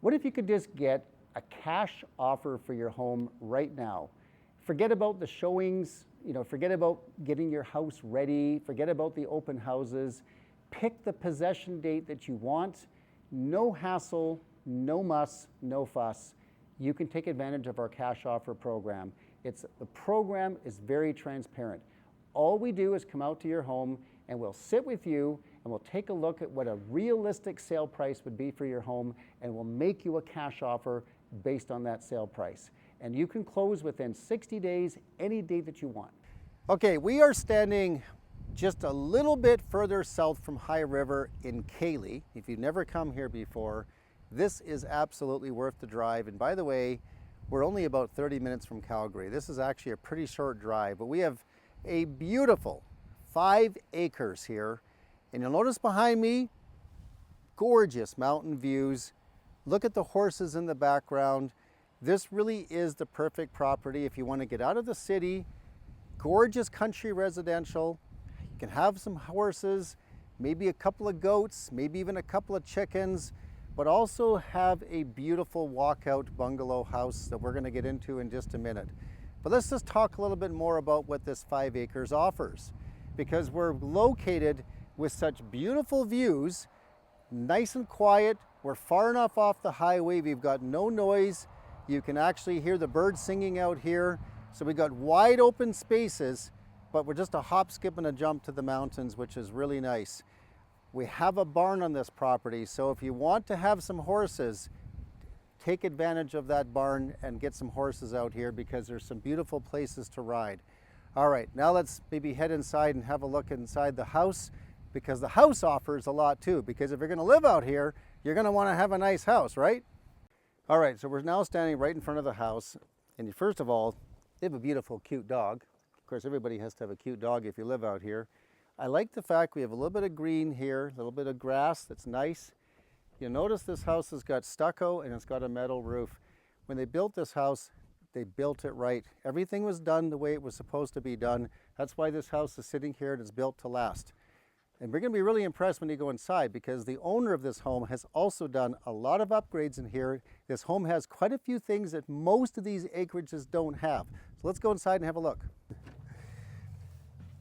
What if you could just get a cash offer for your home right now? Forget about the showings, forget about getting your house ready, forget about the open houses. Pick the possession date that you want. No hassle, no muss, no fuss. You can take advantage of our cash offer program. The program is very transparent. All we do is come out to your home and we'll sit with you and we'll take a look at what a realistic sale price would be for your home, and we'll make you a cash offer based on that sale price. And you can close within 60 days, any day that you want. Okay, we are standing just a little bit further south from High River in Calgary. If you've never come here before, this is absolutely worth the drive. And by the way, we're only about 30 minutes from Calgary. This is actually a pretty short drive, but we have a beautiful 5 acres here. And you'll notice behind me, gorgeous mountain views. Look at the horses in the background. This really is the perfect property if you want to get out of the city. Gorgeous country residential. You can have some horses, maybe a couple of goats, maybe even a couple of chickens, but also have a beautiful walkout bungalow house that we're going to get into in just a minute. But let's just talk a little bit more about what this 5 acres offers, because we're located with such beautiful views, nice and quiet. We're far enough off the highway. We've got no noise. You can actually hear the birds singing out here. So we've got wide open spaces, but we're just a hop, skip, and a jump to the mountains, which is really nice. We have a barn on this property, so if you want to have some horses, take advantage of that barn and get some horses out here, because there's some beautiful places to ride. All right, now let's maybe head inside and have a look inside the house, because the house offers a lot too, because if you're going to live out here, you're going to want to have a nice house, right? All right, so we're now standing right in front of the house, and first of all, they have a beautiful, cute dog. Of course, everybody has to have a cute dog if you live out here. I like the fact we have a little bit of green here, a little bit of grass that's nice. You'll notice this house has got stucco and it's got a metal roof. When they built this house, they built it right. Everything was done the way it was supposed to be done. That's why this house is sitting here and it's built to last. And we're going to be really impressed when you go inside, because the owner of this home has also done a lot of upgrades in here. This home has quite a few things that most of these acreages don't have. So let's go inside and have a look.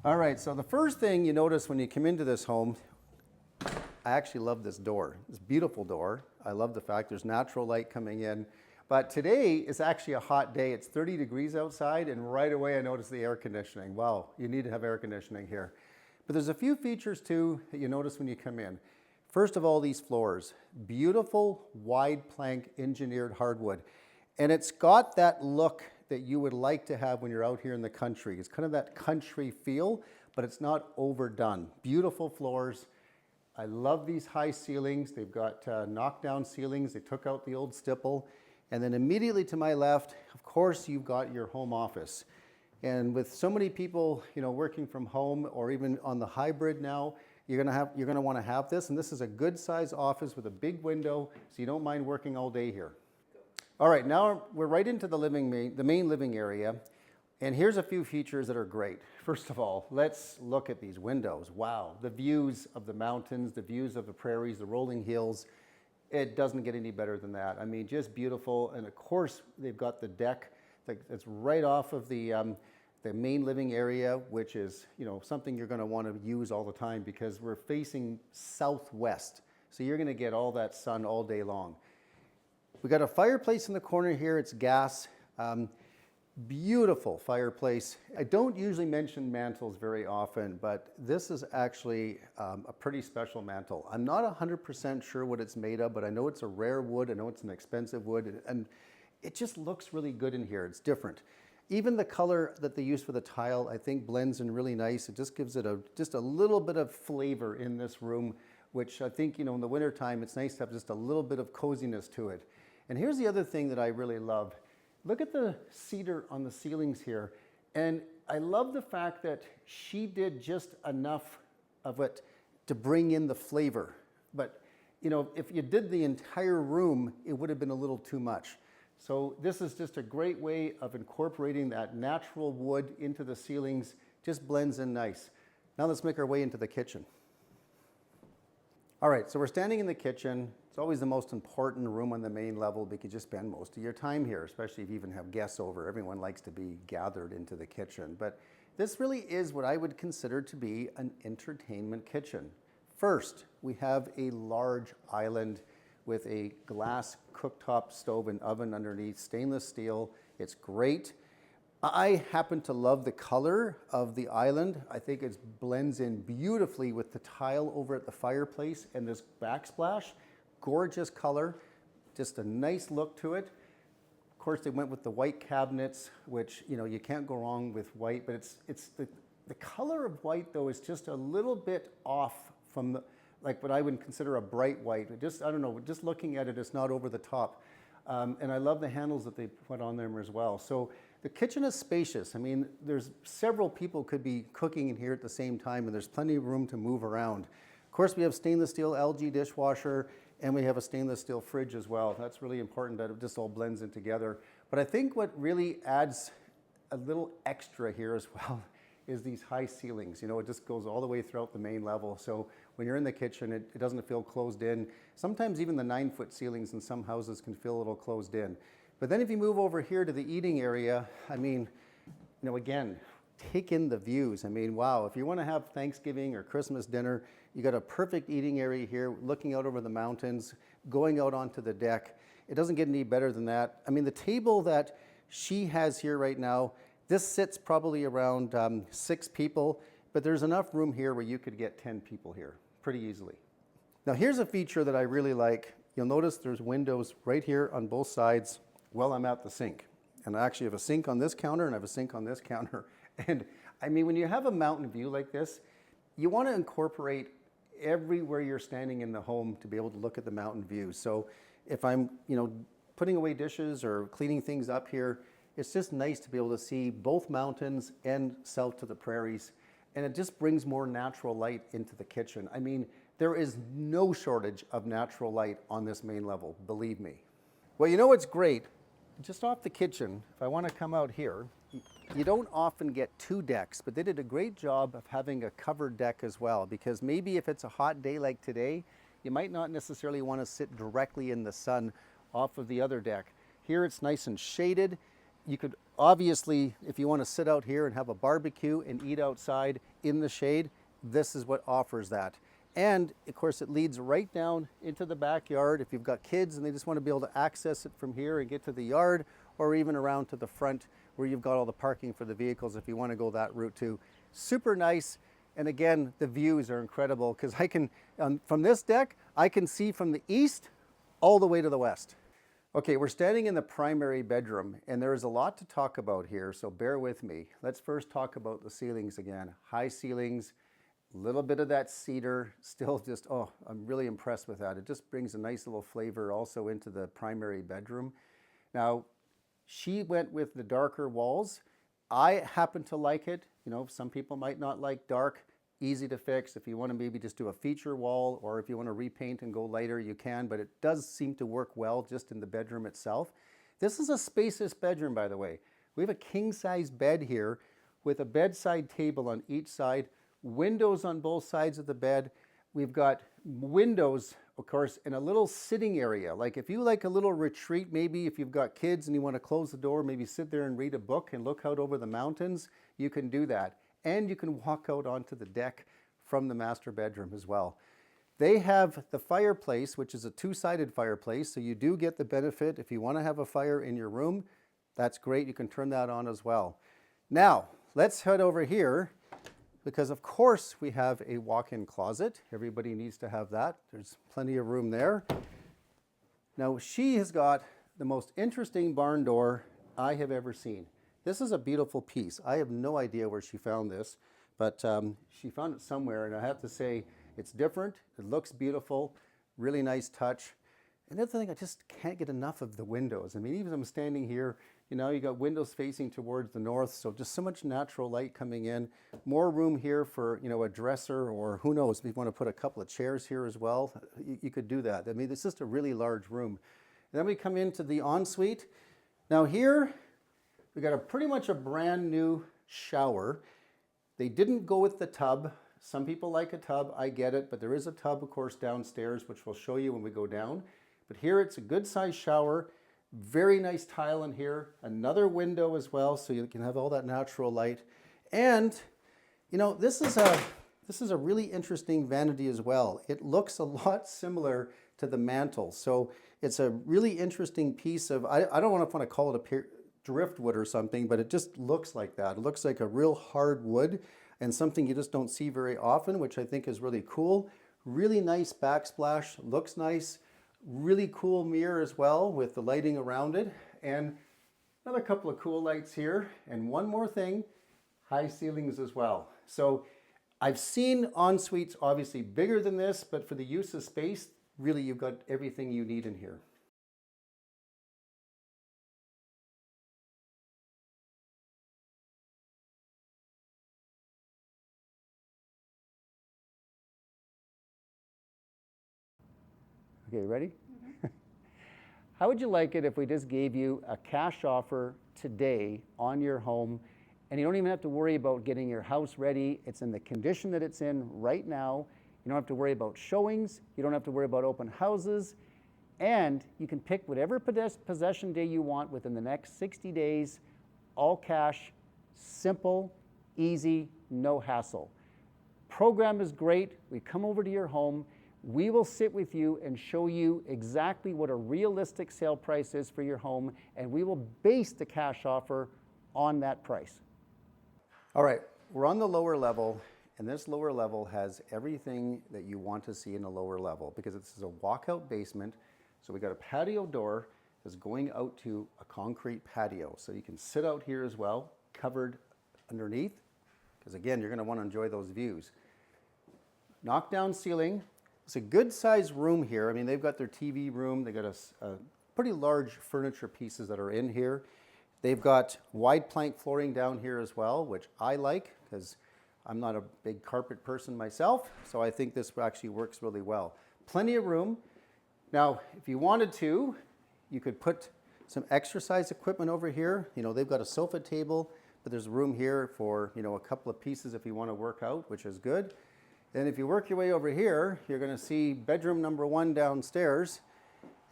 All right, so the first thing you notice when you come into this home, I actually love this door. This beautiful door. I love the fact there's natural light coming in. But today is actually a hot day. It's 30 degrees outside, and right away I noticed the air conditioning. Wow, you need to have air conditioning here. But there's a few features too that you notice when you come in. First of all, these floors, beautiful wide plank engineered hardwood. And it's got that look that you would like to have when you're out here in the country. It's kind of that country feel, but it's not overdone. Beautiful floors. I love these high ceilings. They've got knockdown ceilings. They took out the old stipple. And then immediately to my left, of course, you've got your home office. And with so many people, working from home or even on the hybrid now, you're going to want to have this. And this is a good size office with a big window, so you don't mind working all day here. All right, now we're right into the main living area. And here's a few features that are great. First of all, let's look at these windows. Wow, the views of the mountains, the views of the prairies, the rolling hills. It doesn't get any better than that. I mean, just beautiful. And of course, they've got the deck that's right off of the main living area, which is something you're going to want to use all the time, because we're facing southwest. So you're going to get all that sun all day long. We got a fireplace in the corner here. It's gas. Beautiful fireplace. I don't usually mention mantles very often, but this is actually a pretty special mantle. I'm not 100% sure what it's made of, but I know it's a rare wood. I know it's an expensive wood, and it just looks really good in here. It's different. Even the color that they use for the tile, I think, blends in really nice. It just gives it just a little bit of flavor in this room, which I think, in the wintertime, it's nice to have just a little bit of coziness to it. And here's the other thing that I really love. Look at the cedar on the ceilings here. And I love the fact that she did just enough of it to bring in the flavor. But, if you did the entire room, it would have been a little too much. So this is just a great way of incorporating that natural wood into the ceilings. Just blends in nice. Now let's make our way into the kitchen. All right, so we're standing in the kitchen. It's always the most important room on the main level because you spend most of your time here, especially if you even have guests over. Everyone likes to be gathered into the kitchen. But this really is what I would consider to be an entertainment kitchen. First, we have a large island with a glass cooktop stove and oven underneath, stainless steel. It's great. I happen to love the color of the island. I think it blends in beautifully with the tile over at the fireplace and this backsplash. Gorgeous color, just a nice look to it. Of course, they went with the white cabinets, which, you know, you can't go wrong with white, but it's the color of white though is just a little bit off from the, like what I would consider a bright white. It just, I don't know, just looking at it, it's not over the top. And I love the handles that they put on them as well. So the kitchen is spacious. I mean, there's several people could be cooking in here at the same time, and there's plenty of room to move around. Of course, we have stainless steel LG dishwasher, and we have a stainless steel fridge as well. That's really important that it just all blends in together. But I think what really adds a little extra here as well is these high ceilings. You know, it just goes all the way throughout the main level. So when you're in the kitchen, it doesn't feel closed in. Sometimes even the 9-foot ceilings in some houses can feel a little closed in. But then if you move over here to the eating area, I mean, you know, again, take in the views. I mean, wow, if you want to have Thanksgiving or Christmas dinner, you got a perfect eating area here, looking out over the mountains, going out onto the deck. It doesn't get any better than that. I mean, the table that she has here right now, this sits probably around 6 people, but there's enough room here where you could get 10 people here pretty easily. Now here's a feature that I really like. You'll notice there's windows right here on both sides while I'm at the sink. And I actually have a sink on this counter and I have a sink on this counter. And I mean, when you have a mountain view like this, you want to incorporate everywhere you're standing in the home to be able to look at the mountain view. So if I'm, you know, putting away dishes or cleaning things up here, it's just nice to be able to see both mountains and south to the prairies. And it just brings more natural light into the kitchen. I mean, there is no shortage of natural light on this main level, believe me. Well, you know what's great? Just off the kitchen, if I want to come out here, you don't often get 2 decks, but they did a great job of having a covered deck as well, because maybe if it's a hot day like today, you might not necessarily want to sit directly in the sun off of the other deck. Here it's nice and shaded. You could obviously, if you want to sit out here and have a barbecue and eat outside in the shade, this is what offers that. And of course it leads right down into the backyard if you've got kids and they just want to be able to access it from here and get to the yard, or even around to the front where you've got all the parking for the vehicles if you want to go that route too. Super nice. And again, the views are incredible because I can, from this deck, I can see from the east all the way to the west. Okay, we're standing in the primary bedroom and there is a lot to talk about here, so bear with me. Let's first talk about the ceilings again. High ceilings, a little bit of that cedar, still just, oh, I'm really impressed with that. It just brings a nice little flavor also into the primary bedroom. Now, she went with the darker walls. I happen to like it. You know, some people might not like dark. Easy to fix. If you want to maybe just do a feature wall, or if you want to repaint and go lighter, you can, but it does seem to work well just in the bedroom itself. This is a spacious bedroom, by the way. We have a king-size bed here with a bedside table on each side, windows on both sides of the bed. We've got windows, of course, in a little sitting area. Like if you like a little retreat, maybe if you've got kids and you want to close the door, maybe sit there and read a book and look out over the mountains, you can do that. And you can walk out onto the deck from the master bedroom as well. They have the fireplace, which is a 2-sided fireplace, so you do get the benefit. If you want to have a fire in your room, that's great. You can turn that on as well. Now, let's head over here, because of course we have a walk-in closet. Everybody needs to have that. There's plenty of room there. Now, she has got the most interesting barn door I have ever seen. This is a beautiful piece. I have no idea where she found this, but she found it somewhere, and I have to say it's different. It looks beautiful, really nice touch. Another thing, I just can't get enough of the windows. I mean, even if I'm standing here, you know, you got windows facing towards the north, so just so much natural light coming in. More room here for, you know, a dresser, or who knows, if you want to put a couple of chairs here as well, you could do that. I mean, it's just a really large room. And then we come into the ensuite. Now here, we got pretty much a brand new shower. They didn't go with the tub. Some people like a tub, I get it, but there is a tub, of course, downstairs, which we'll show you when we go down. But here it's a good sized shower, very nice tile in here, another window as well, so you can have all that natural light. And, you know, this is a really interesting vanity as well. It looks a lot similar to the mantle. So it's a really interesting piece of, I don't want to call it a driftwood or something, but it just looks like that. It looks like a real hard wood and something you just don't see very often, which I think is really cool. Really nice backsplash, looks nice. Really cool mirror as well with the lighting around it. And another couple of cool lights here. And one more thing, high ceilings as well. So I've seen en-suites obviously bigger than this, but for the use of space, really you've got everything you need in here. Okay, ready? How would you like it if we just gave you a cash offer today on your home, and you don't even have to worry about getting your house ready? It's in the condition that it's in right now. You don't have to worry about showings. You don't have to worry about open houses. And you can pick whatever possession day you want within the next 60 days, all cash, simple, easy, no hassle. Program is great. We come over to your home. We will sit with you and show you exactly what a realistic sale price is for your home, and we will base the cash offer on that price. All right, we're on the lower level, and this lower level has everything that you want to see in a lower level because this is a walkout basement. So we got a patio door that's going out to a concrete patio. So you can sit out here as well, covered underneath, because again, you're going to want to enjoy those views. Knockdown ceiling. It's a good sized room here. I mean, they've got their TV room. They got a pretty large furniture pieces that are in here. They've got wide plank flooring down here as well, which I like because I'm not a big carpet person myself. So I think this actually works really well. Plenty of room. Now, if you wanted to, you could put some exercise equipment over here. You know, they've got a sofa table, but there's room here for, you know, a couple of pieces if you want to work out, which is good. Then if you work your way over here, you're going to see bedroom number 1 downstairs.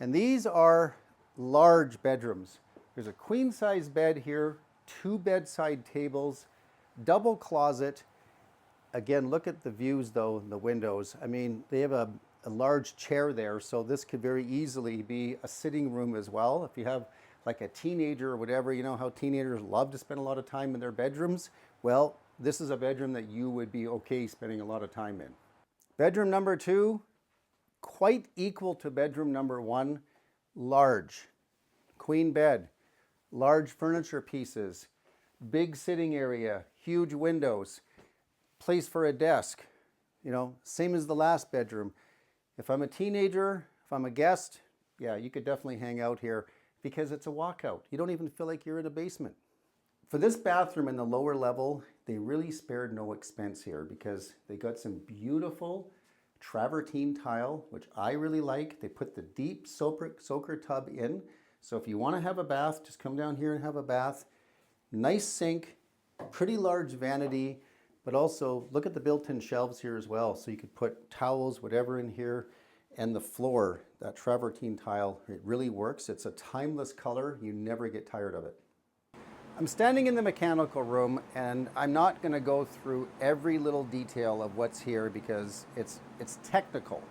And these are large bedrooms. There's a queen size bed here, 2 bedside tables, double closet. Again, look at the views though in the windows. I mean, they have a large chair there, so this could very easily be a sitting room as well. If you have like a teenager or whatever, you know how teenagers love to spend a lot of time in their bedrooms? Well, this is a bedroom that you would be okay spending a lot of time in. Bedroom number 2, quite equal to bedroom number 1, large. Queen bed, large furniture pieces, big sitting area, huge windows, place for a desk, you know, same as the last bedroom. If I'm a teenager, if I'm a guest, yeah, you could definitely hang out here because it's a walkout. You don't even feel like you're in a basement. For this bathroom in the lower level, they really spared no expense here because they got some beautiful travertine tile, which I really like. They put the deep soaker tub in. So if you want to have a bath, just come down here and have a bath. Nice sink, pretty large vanity, but also look at the built-in shelves here as well. So you could put towels, whatever in here, and the floor, that travertine tile, it really works. It's a timeless color. You never get tired of it. I'm standing in the mechanical room and I'm not going to go through every little detail of what's here because it's technical.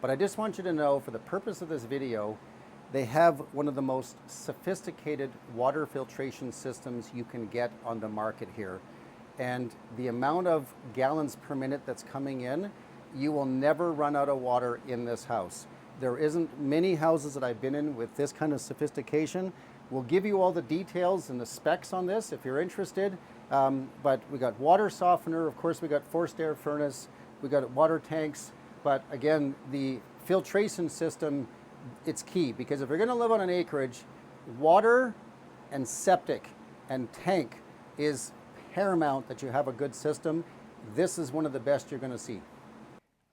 But I just want you to know for the purpose of this video, they have one of the most sophisticated water filtration systems you can get on the market here. And the amount of gallons per minute that's coming in, you will never run out of water in this house. There isn't many houses that I've been in with this kind of sophistication. We'll give you all the details and the specs on this if you're interested. But we got water softener, of course we got forced air furnace, we got water tanks. But again, the filtration system, it's key because if you're gonna live on an acreage, water and septic and tank is paramount that you have a good system. This is one of the best you're gonna see.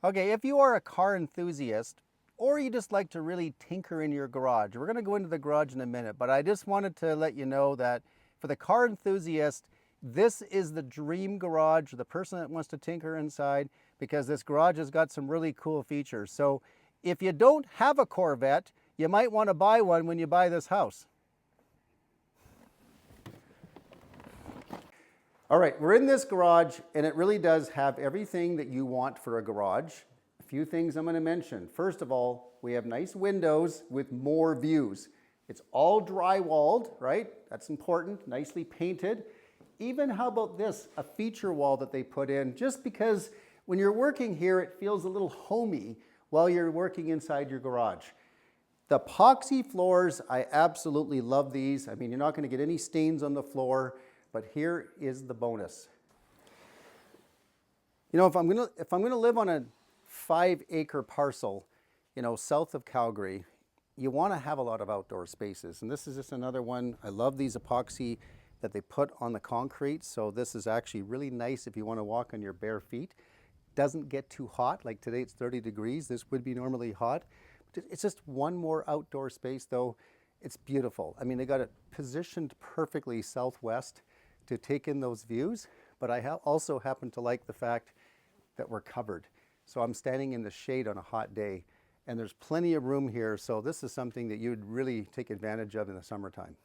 Okay, if you are a car enthusiast, or you just like to really tinker in your garage. We're going to go into the garage in a minute, but I just wanted to let you know that for the car enthusiast, This is the dream garage, the person that wants to tinker inside, because this garage has got some really cool features. So if you don't have a Corvette, you might want to buy one when you buy this house. All right, we're in this garage, and it really does have everything that you want for a garage. A few things I'm going to mention. First of all, we have nice windows with more views. It's all drywalled, right? That's important, nicely painted. Even, how about this, a feature wall that they put in, just because when you're working here, it feels a little homey while you're working inside your garage. The epoxy floors, I absolutely love these. I mean, you're not going to get any stains on the floor. But here is the bonus. You know, if I'm gonna live on a 5-acre parcel, you know, south of Calgary, you want to have a lot of outdoor spaces. And this is just another one. I love these epoxy that they put on the concrete. So this is actually really nice if you want to walk on your bare feet. Doesn't get too hot. Like today it's 30 degrees. This would be normally hot. It's just one more outdoor space though. It's beautiful. I mean, they got it positioned perfectly southwest to take in those views, but I also happen to like the fact that we're covered. So I'm standing in the shade on a hot day, and there's plenty of room here, so this is something that you'd really take advantage of in the summertime.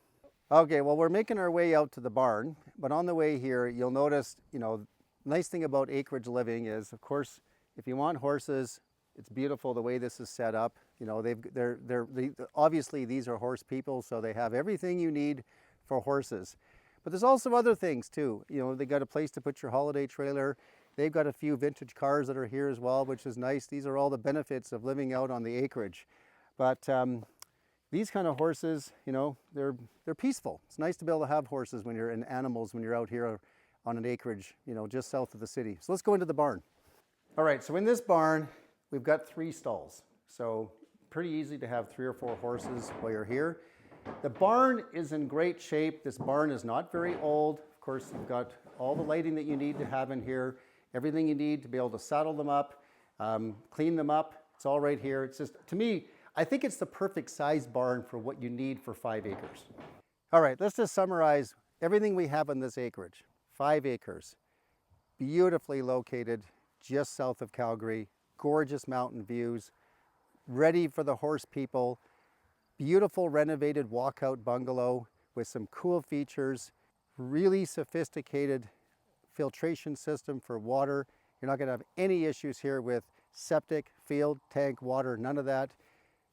Okay, well, we're making our way out to the barn, but on the way here, you'll notice, you know, nice thing about Acreage living is, of course, if you want horses, it's beautiful the way this is set up. You know, obviously these are horse people, so they have everything you need for horses. But there's also other things too. You know, they got a place to put your holiday trailer. They've got a few vintage cars that are here as well, which is nice. These are all the benefits of living out on the acreage. But these kind of horses, you know, they're peaceful. It's nice to be able to have horses when you're in animals, when you're out here on an acreage, you know, just south of the city. So let's go into the barn. All right, so in this barn, we've got 3 stalls. So pretty easy to have 3 or 4 horses while you're here. The barn is in great shape. This barn is not very old. Of course, you've got all the lighting that you need to have in here, everything you need to be able to saddle them up, clean them up. It's all right here. It's just, to me, I think it's the perfect size barn for what you need for 5 acres. All right, let's just summarize everything we have on this acreage. 5 acres, beautifully located just south of Calgary, gorgeous mountain views, ready for the horse people. Beautiful renovated walkout bungalow with some cool features, really sophisticated filtration system for water. You're not going to have any issues here with septic, field, tank, water, none of that.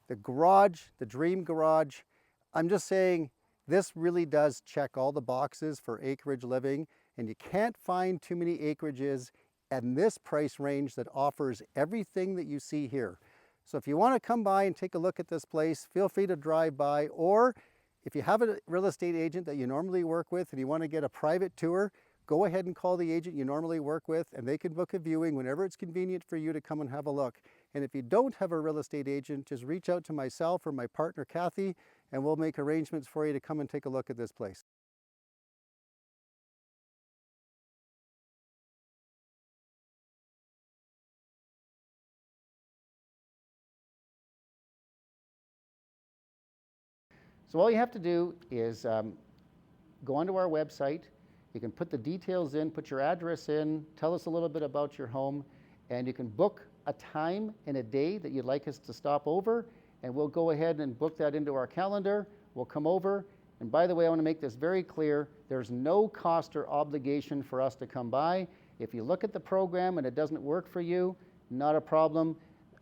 The garage, the dream garage, I'm just saying this really does check all the boxes for acreage living, and you can't find too many acreages at this price range that offers everything that you see here. So if you want to come by and take a look at this place, feel free to drive by, or if you have a real estate agent that you normally work with and you want to get a private tour, go ahead and call the agent you normally work with and they can book a viewing whenever it's convenient for you to come and have a look. And if you don't have a real estate agent, just reach out to myself or my partner Kathy and we'll make arrangements for you to come and take a look at this place. So all you have to do is go onto our website. You can put the details in, put your address in, tell us a little bit about your home, and you can book a time and a day that you'd like us to stop over, and we'll go ahead and book that into our calendar. We'll come over, and by the way, I want to make this very clear. There's no cost or obligation for us to come by. If you look at the program and it doesn't work for you, not a problem.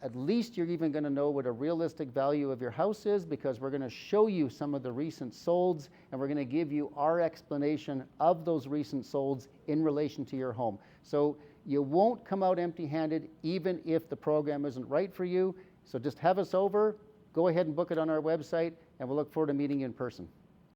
At least you're even going to know what a realistic value of your house is, because we're going to show you some of the recent solds and we're going to give you our explanation of those recent solds in relation to your home. So you won't come out empty-handed even if the program isn't right for you. So just have us over, go ahead and book it on our website, and we'll look forward to meeting you in person.